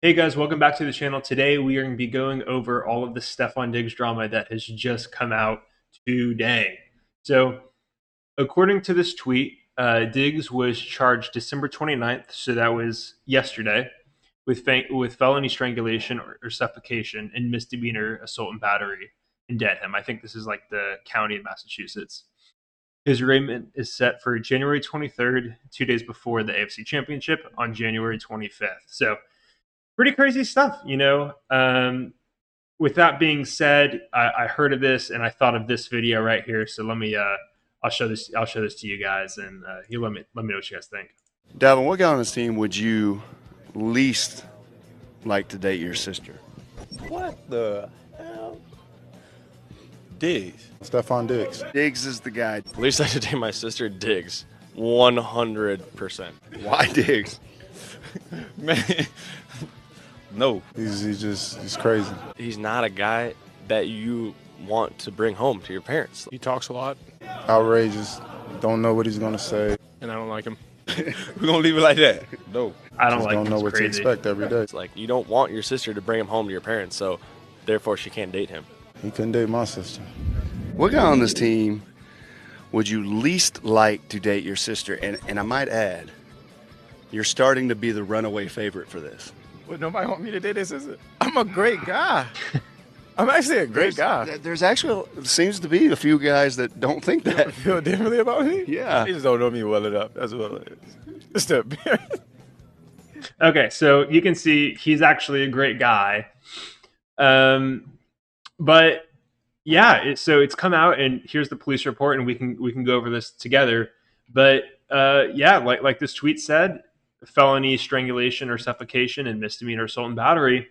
Hey guys, welcome back to the channel. Today we are going to be going over all of the Stefon Diggs drama that has just come out today. So, according to this tweet, Diggs was charged December 29th, so that was yesterday, with felony strangulation or suffocation and misdemeanor assault and battery in Dedham. I think this is like the county of Massachusetts. His arraignment is set for January 23rd, 2 days before the AFC Championship on January 25th. So, pretty crazy stuff. With that being said, I heard of this and I thought of this video right here. So let me I'll show this to you guys, and you let me know what you guys think. Davin, what guy on this team would you least like to date your sister? What the hell? Diggs. Stefon Diggs. Diggs is the guy. At least I should date my sister Diggs. 100%. Why Diggs? Man, no. He's crazy. He's not a guy that you want to bring home to your parents. He talks a lot, Outrageous. Don't know what he's gonna say. and I don't like him. We're going to leave it like that. No. I don't Just like don't know this. what Crazy. to expect every day. It's like you don't want your sister to bring him home to your parents, so therefore she can't date him. He couldn't date my sister. What guy on this team would you least like to date your sister? And I might add, you're starting to be the runaway favorite for this. Would nobody want me to date his sister? I'm a great guy. I'm actually a great guy. There's actually seems to be a few guys that don't think I that. feel differently about me. Yeah. They just don't know me well enough. That's what it is. Just the appearance. Okay, so you can see he's actually a great guy. But yeah, so it's come out, and here's the police report, and we can go over this together. But yeah, like this tweet said, felony strangulation or suffocation and misdemeanor assault and battery.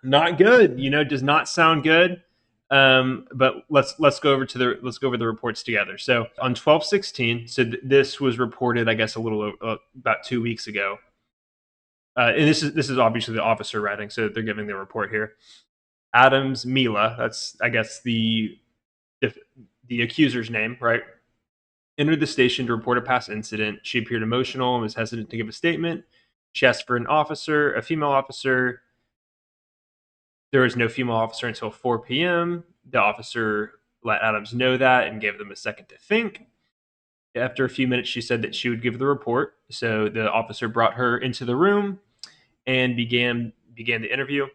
Not good, does not sound good. But let's go over the reports together. So on 12/16, so this was reported, I guess, a little about 2 weeks ago. And this is obviously the officer writing, so they're giving the report here. Adams Mila, that's I guess the accuser's name, right? Entered the station to report a past incident. She appeared emotional and was hesitant to give a statement. She asked for a female officer. There was no female officer until 4 p.m. The officer let Adams know that and gave them a second to think. After a few minutes, she said that she would give the report. So the officer brought her into the room and began the interview.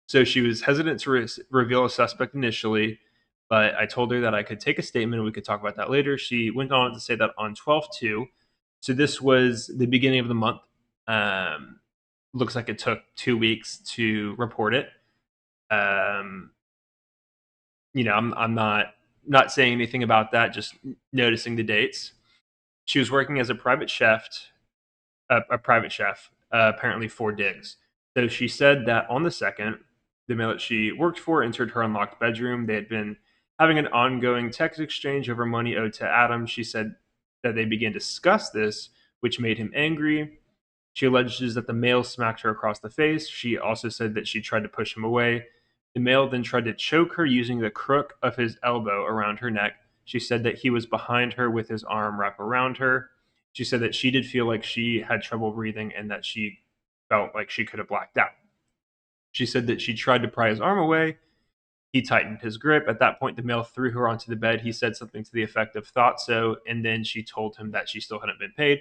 So she was hesitant to reveal a suspect initially, but I told her that I could take a statement and we could talk about that later. She went on to say that on 12/2, so this was the beginning of the month. Looks like it took 2 weeks to report it. I'm not saying anything about that, just noticing the dates. She was working as a private chef, apparently for Diggs. So she said that on the 2nd, the male that she worked for entered her unlocked bedroom. They had been having an ongoing text exchange over money owed to Adam. She said that they began to discuss this, which made him angry. She alleges that the male smacked her across the face. She also said that she tried to push him away. The male then tried to choke her using the crook of his elbow around her neck. She said that he was behind her with his arm wrapped around her. She said that she did feel like she had trouble breathing and that she felt like she could have blacked out. She said that she tried to pry his arm away. He tightened his grip. At that point, the male threw her onto the bed. He said something to the effect of "thought so," and then she told him that she still hadn't been paid.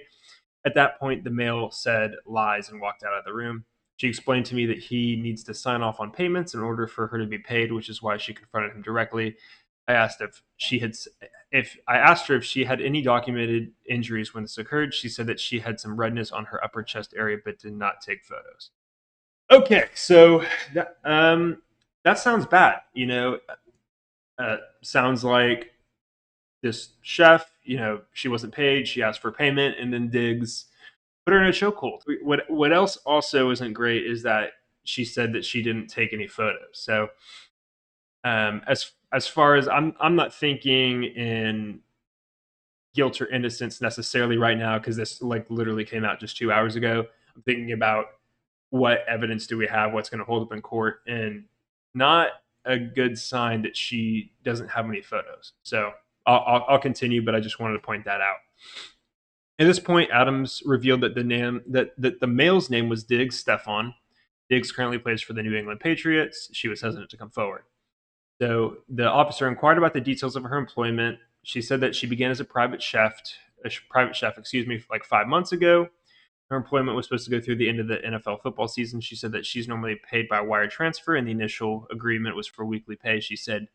At that point, the male said lies and walked out of the room. She explained to me that he needs to sign off on payments in order for her to be paid, which is why she confronted him directly. I asked I asked her if she had any documented injuries when this occurred. She said that she had some redness on her upper chest area, but did not take photos. Okay, so that sounds bad. Sounds like this chef, she wasn't paid. She asked for payment, and then Diggs put her in a chokehold. What else also isn't great is that she said that she didn't take any photos. So as far as I'm not thinking in guilt or innocence necessarily right now, because this like literally came out just 2 hours ago. I'm thinking about what evidence do we have, what's going to hold up in court, and not a good sign that she doesn't have any photos. So I'll continue, but I just wanted to point that out. At this point, Adams revealed that the male's name was Diggs Stefon. Diggs currently plays for the New England Patriots. She was hesitant to come forward. So the officer inquired about the details of her employment. She said that she began as a private chef, like 5 months ago. Her employment was supposed to go through the end of the NFL football season. She said that she's normally paid by wire transfer, and the initial agreement was for weekly pay. She said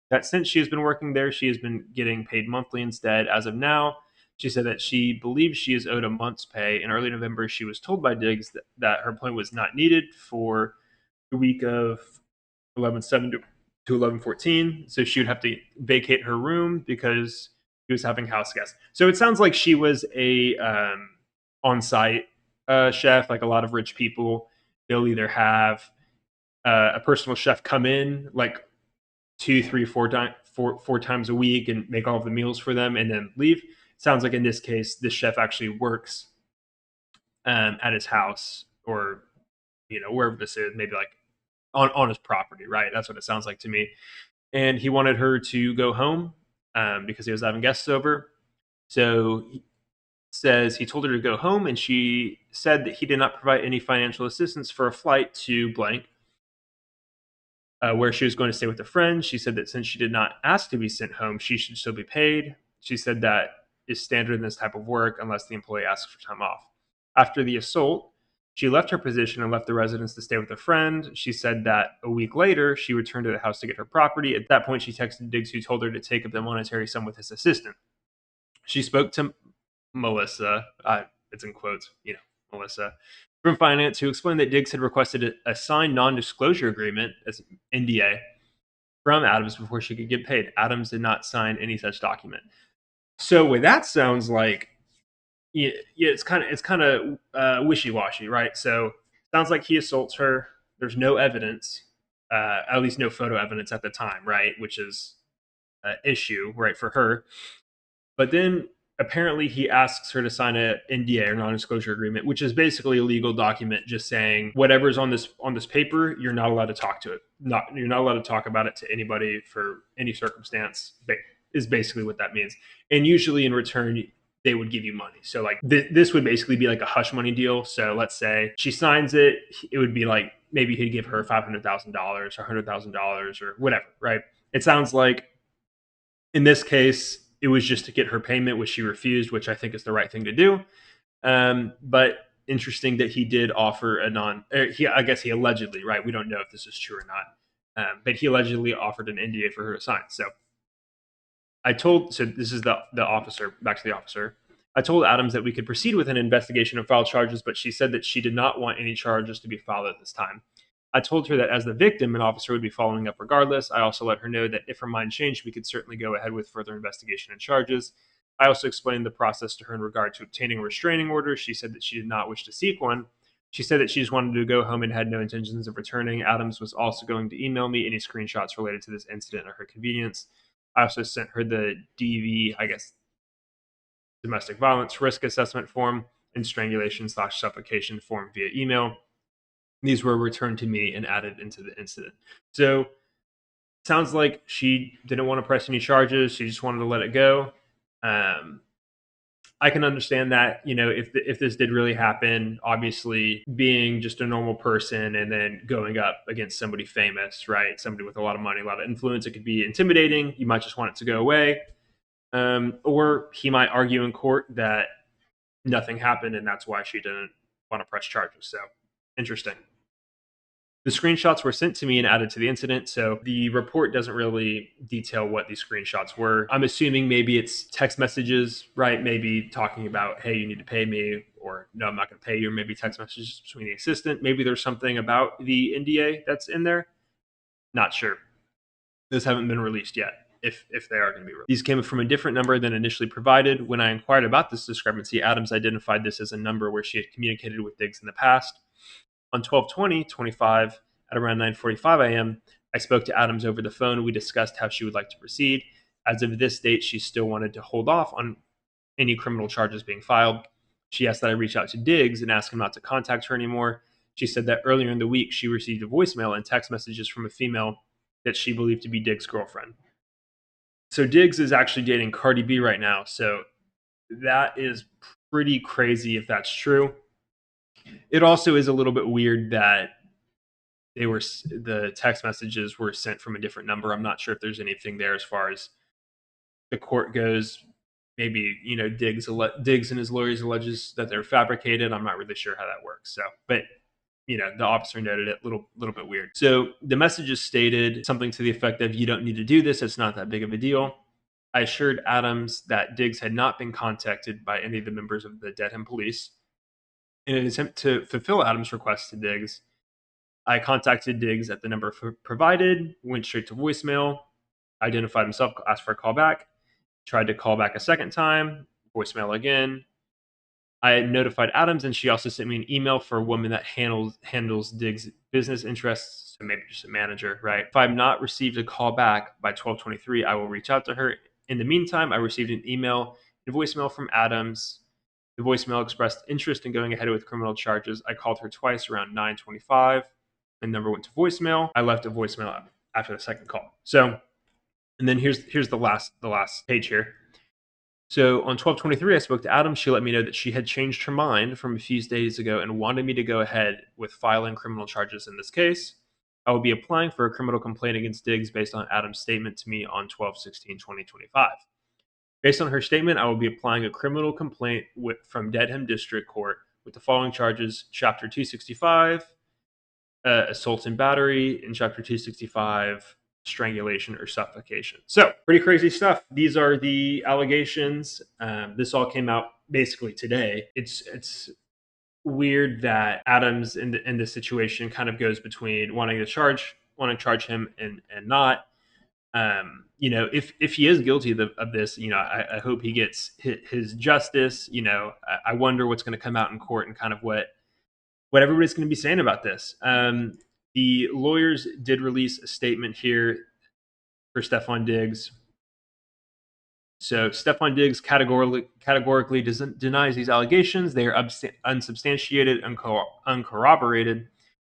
that since she has been working there, she has been getting paid monthly instead. As of now, she said that she believes she is owed a month's pay. In early November, she was told by Diggs that her employment was not needed for the week of 11/7 to 11/14. So she would have to vacate her room because she was having house guests. So it sounds like she was a on-site chef. Like a lot of rich people, they'll either have a personal chef come in like two, three, four times a week and make all of the meals for them and then leave. Sounds like in this case, this chef actually works at his house or wherever this is, maybe like on his property, right? That's what it sounds like to me. And he wanted her to go home because he was having guests over. So he says he told her to go home, and she said that he did not provide any financial assistance for a flight to blank, where she was going to stay with a friend. She said that since she did not ask to be sent home, she should still be paid. She said that is standard in this type of work unless the employee asks for time off. After the assault, she left her position and left the residence to stay with a friend. She said that a week later, she returned to the house to get her property. At that point, she texted Diggs, who told her to take up the monetary sum with his assistant. She spoke to Melissa, it's in quotes, Melissa, from finance, who explained that Diggs had requested a signed non-disclosure agreement, as NDA, from Adams before she could get paid. Adams did not sign any such document. So what that sounds like, yeah, it's kind of wishy-washy, right? So sounds like he assaults her. There's no evidence, at least no photo evidence at the time, right? Which is an issue, right, for her. But then apparently he asks her to sign a NDA or non-disclosure agreement, which is basically a legal document just saying whatever's on this paper, you're not allowed to talk to it. You're not allowed to talk about it to anybody for any circumstance. Is basically what that means. And usually in return, they would give you money. So like this would basically be like a hush money deal. So let's say she signs it, it would be like maybe he'd give her $500,000 or $100,000 or whatever, right? It sounds like in this case, it was just to get her payment, which she refused, which I think is the right thing to do. But interesting that he did offer I guess he allegedly, right? We don't know if this is true or not. But he allegedly offered an NDA for her to sign. So this is the officer, back to the officer. I told Adams that we could proceed with an investigation and file charges, but she said that she did not want any charges to be filed at this time. I told her that as the victim, an officer would be following up regardless. I also let her know that if her mind changed, we could certainly go ahead with further investigation and charges. I also explained the process to her in regard to obtaining a restraining order. She said that she did not wish to seek one. She said that she just wanted to go home and had no intentions of returning. Adams was also going to email me any screenshots related to this incident at her convenience. I also sent her the DV, I guess, domestic violence risk assessment form and strangulation/suffocation form via email. These were returned to me and added into the incident. So sounds like she didn't want to press any charges. She just wanted to let it go. I can understand that, if this did really happen, obviously being just a normal person and then going up against somebody famous, right? Somebody with a lot of money, a lot of influence, it could be intimidating. You might just want it to go away. Or he might argue in court that nothing happened and that's why she didn't want to press charges. So interesting. The screenshots were sent to me and added to the incident, so the report doesn't really detail what these screenshots were. I'm assuming maybe it's text messages, right? Maybe talking about, hey, you need to pay me, or no, I'm not going to pay you, or maybe text messages between the assistant. Maybe there's something about the NDA that's in there. Not sure. Those haven't been released yet, if they are going to be released. These came from a different number than initially provided. When I inquired about this discrepancy, Adams identified this as a number where she had communicated with Diggs in the past. On 12/20/25 at around 9:45 a.m., I spoke to Adams over the phone. We discussed how she would like to proceed. As of this date, she still wanted to hold off on any criminal charges being filed. She asked that I reach out to Diggs and ask him not to contact her anymore. She said that earlier in the week, she received a voicemail and text messages from a female that she believed to be Diggs' girlfriend. So Diggs is actually dating Cardi B right now. So that is pretty crazy if that's true. It also is a little bit weird that the text messages were sent from a different number. I'm not sure if there's anything there as far as the court goes. Maybe Diggs and his lawyers alleges that they're fabricated. I'm not really sure how that works. So, but the officer noted it, little bit weird. So the messages stated something to the effect of, "You don't need to do this. It's not that big of a deal." I assured Adams that Diggs had not been contacted by any of the members of the Dedham police. In an attempt to fulfill Adams' request to Diggs, I contacted Diggs at the number provided, went straight to voicemail, identified himself, asked for a call back, tried to call back a second time, voicemail again. I had notified Adams, and she also sent me an email for a woman that handles Diggs' business interests, so maybe just a manager, right? If I've not received a call back by 12:23, I will reach out to her. In the meantime, I received an email and voicemail from Adams. The voicemail expressed interest in going ahead with criminal charges. I called her twice around 9:25. The number went to voicemail. I left a voicemail after the second call. So, and then here's the last page here. So on 12:23, I spoke to Adams. She let me know that she had changed her mind from a few days ago and wanted me to go ahead with filing criminal charges in this case. I will be applying for a criminal complaint against Diggs based on Adams' statement to me on 12/16/2025. Based on her statement, I will be applying a criminal complaint from Dedham District Court with the following charges: Chapter 265, assault and battery, and Chapter 265, strangulation or suffocation. So, pretty crazy stuff. These are the allegations. This all came out basically today. It's weird that Adams in this situation kind of goes between wanting to charge him and not. If he is guilty of this, I hope he gets his justice. I wonder what's going to come out in court and kind of what everybody's going to be saying about this. The lawyers did release a statement here for Stefon Diggs. So Stefon Diggs categorically denies these allegations. They are unsubstantiated, uncorroborated,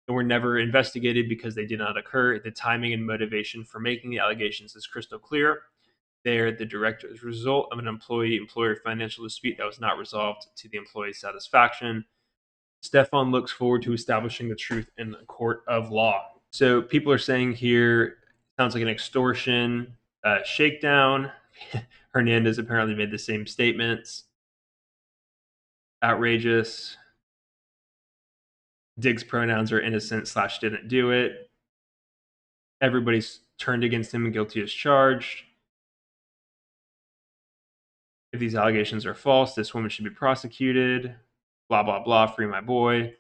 and were never investigated because they did not occur. The timing and motivation for making the allegations is crystal clear. They are the direct result of an employee-employer financial dispute that was not resolved to the employee's satisfaction. Stefon looks forward to establishing the truth in a court of law. So people are saying here, sounds like an extortion shakedown. Hernandez apparently made the same statements. Outrageous. Diggs' pronouns are innocent / didn't do it. Everybody's turned against him and guilty as charged. If these allegations are false, this woman should be prosecuted. Blah, blah, blah. Free my boy.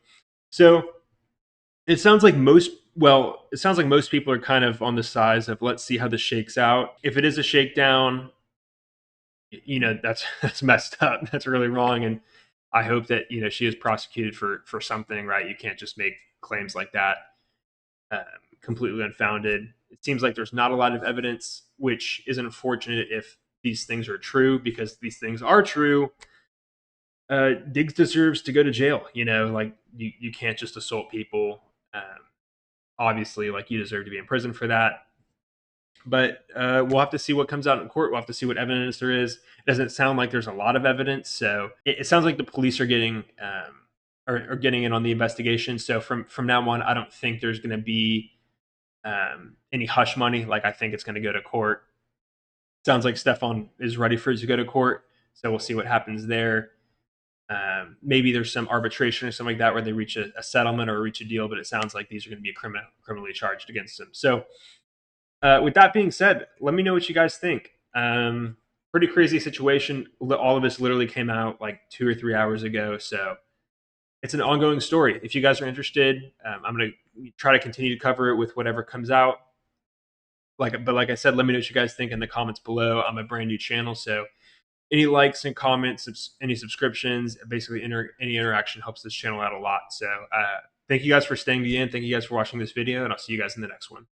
So it sounds like most people are kind of on the sides of, let's see how this shakes out. If it is a shakedown, that's messed up. That's really wrong. And I hope that, she is prosecuted for something, right? You can't just make claims like that completely unfounded. It seems like there's not a lot of evidence, which is unfortunate if these things are true, because these things are true. Diggs deserves to go to jail. You can't just assault people. Obviously, you deserve to be in prison for that. But we'll have to see what comes out in court. We'll have to see what evidence there is. It doesn't sound like there's a lot of evidence, so it sounds like the police are getting are getting in on the investigation. So from now on, I don't think there's going to be any hush money. I think it's going to go to court. Sounds like Stefon is ready for it to go to court, so we'll see what happens there. Maybe there's some arbitration or something like that where they reach a settlement or reach a deal, but it sounds like these are going to be criminally charged against them. So with that being said, let me know what you guys think. Pretty crazy situation. All of this literally came out 2 or 3 hours ago, so it's an ongoing story. If you guys are interested, I'm going to try to continue to cover it with whatever comes out. Like I said, let me know what you guys think in the comments below. I'm a brand new channel, so any likes and comments, any subscriptions, basically any interaction helps this channel out a lot. So thank you guys for staying to the end. Thank you guys for watching this video, and I'll see you guys in the next one.